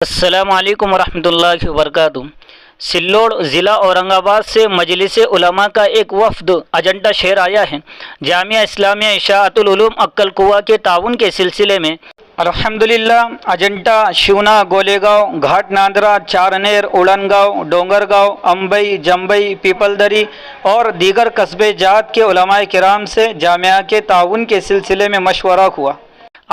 السلام علیکم ورحمۃ اللہ وبرکاتہ۔ سلوڑ ضلع اورنگ آباد سے مجلس علماء کا ایک وفد اجنٹا شہر آیا ہے۔ جامعہ اسلامیہ اشاعت العلوم عقل کوہ کے تعاون کے سلسلے میں الحمدللہ اجنٹا، شیونا، گولے گاؤں، گھاٹ ناندرا، چارنیر، اڑن گاؤں، ڈونگر گاؤں، امبئی، جمبئی، پیپل دری اور دیگر قصبے جات کے علماء کرام سے جامعہ کے تعاون کے سلسلے میں مشورہ ہوا۔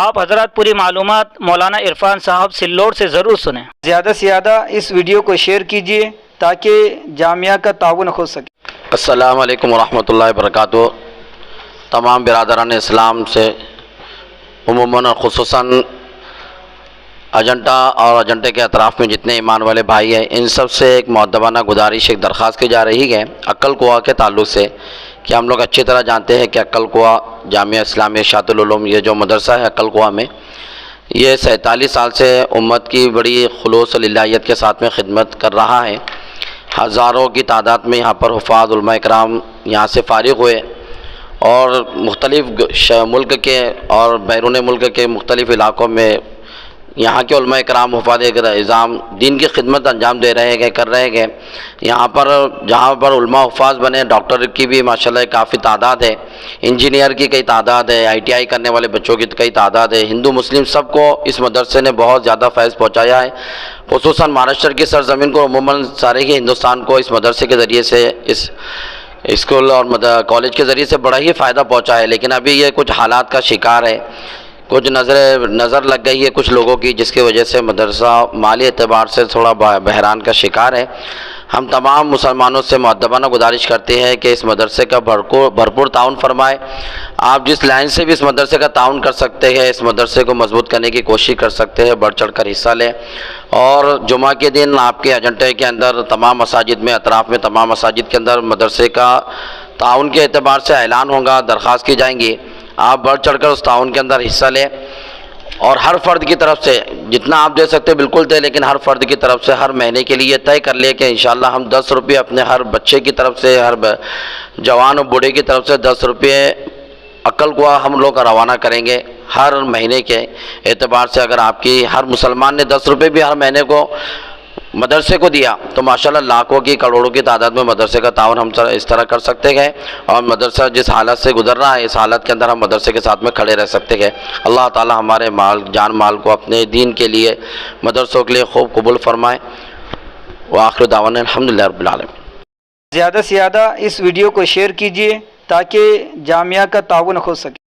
آپ حضرات پوری معلومات مولانا عرفان صاحب سلوڑ سے ضرور سنیں۔ زیادہ سے زیادہ اس ویڈیو کو شیئر کیجیے تاکہ جامعہ کا تعاون ہو سکے۔ السلام علیکم ورحمۃ اللہ وبرکاتہ۔ تمام برادران اسلام سے عموماً اور خصوصاً اجنٹا اور اجنٹے کے اطراف میں جتنے ایمان والے بھائی ہیں، ان سب سے ایک مؤدبانہ گزارش، ایک درخواست کی جا رہی ہے عقل کوہ کے تعلق سے کہ ہم لوگ اچھی طرح جانتے ہیں کہ عقل کوہ جامعہ اسلامیہ اشاعت العلوم، یہ جو مدرسہ ہے عقل کوہ میں، یہ 47 سال سے امت کی بڑی خلوص للہیت کے ساتھ میں خدمت کر رہا ہے۔ ہزاروں کی تعداد میں یہاں پر حفاظ علماء کرام یہاں سے فارغ ہوئے اور مختلف ملک کے اور بیرون ملک کے مختلف علاقوں میں یہاں کے علماء کرام حفاظ اعظام دین کی خدمت انجام دے رہے گئے، کر رہے گئے۔ یہاں پر جہاں پر علماء حفاظ بنے، ڈاکٹر کی بھی ماشاءاللہ کافی تعداد ہے، انجینئر کی کئی تعداد ہے، ITI کرنے والے بچوں کی کئی تعداد ہے۔ ہندو مسلم سب کو اس مدرسے نے بہت زیادہ فیض پہنچایا ہے، خصوصاً مہاراشٹر کی سرزمین کو، عموماً سارے ہی ہندوستان کو اس مدرسے کے ذریعے سے، اس اسکول اور کالج کے ذریعے سے بڑا ہی فائدہ پہنچا ہے۔ لیکن ابھی یہ کچھ حالات کا شکار ہے، کچھ نظر لگ گئی ہے کچھ لوگوں کی، جس کی وجہ سے مدرسہ مالی اعتبار سے تھوڑا بحران کا شکار ہے۔ ہم تمام مسلمانوں سے مؤدبانہ گزارش کرتے ہیں کہ اس مدرسے کا بھرپور تعاون فرمائے۔ آپ جس لائن سے بھی اس مدرسے کا تعاون کر سکتے ہیں، اس مدرسے کو مضبوط کرنے کی کوشش کر سکتے ہیں، بڑھ چڑھ کر حصہ لیں۔ اور جمعہ کے دن آپ کے اجنٹے کے اندر تمام مساجد میں، اطراف میں تمام مساجد کے اندر مدرسے کا تعاون کے اعتبار سے اعلان ہوگا، درخواست کی جائیں گی۔ آپ بڑھ چڑھ کر اس تعاون کے اندر حصہ لیں اور ہر فرد کی طرف سے جتنا آپ دے سکتے بالکل دیں، لیکن ہر فرد کی طرف سے ہر مہینے کے لیے طے کر لیں کہ انشاءاللہ ہم 10 روپے اپنے ہر بچے کی طرف سے، ہر جوان و بوڑھے کی طرف سے 10 روپے عقل کوہ ہم لوگ روانہ کریں گے ہر مہینے کے اعتبار سے۔ اگر آپ کی ہر مسلمان نے 10 روپے بھی ہر مہینے کو مدرسے کو دیا تو ماشاءاللہ لاکھوں کی، کروڑوں کی تعداد میں مدرسے کا تعاون ہم اس طرح کر سکتے ہیں، اور مدرسہ جس حالت سے گزر رہا ہے اس حالت کے اندر ہم مدرسے کے ساتھ میں کھڑے رہ سکتے ہیں۔ اللہ تعالی ہمارے جان مال کو اپنے دین کے لیے، مدرسوں کے لیے خوب قبول فرمائے۔ وآخر دعوانا الحمدللہ رب العالمین۔ زیادہ سے زیادہ اس ویڈیو کو شیئر کیجیے تاکہ جامعہ کا تعاون ہو سکے۔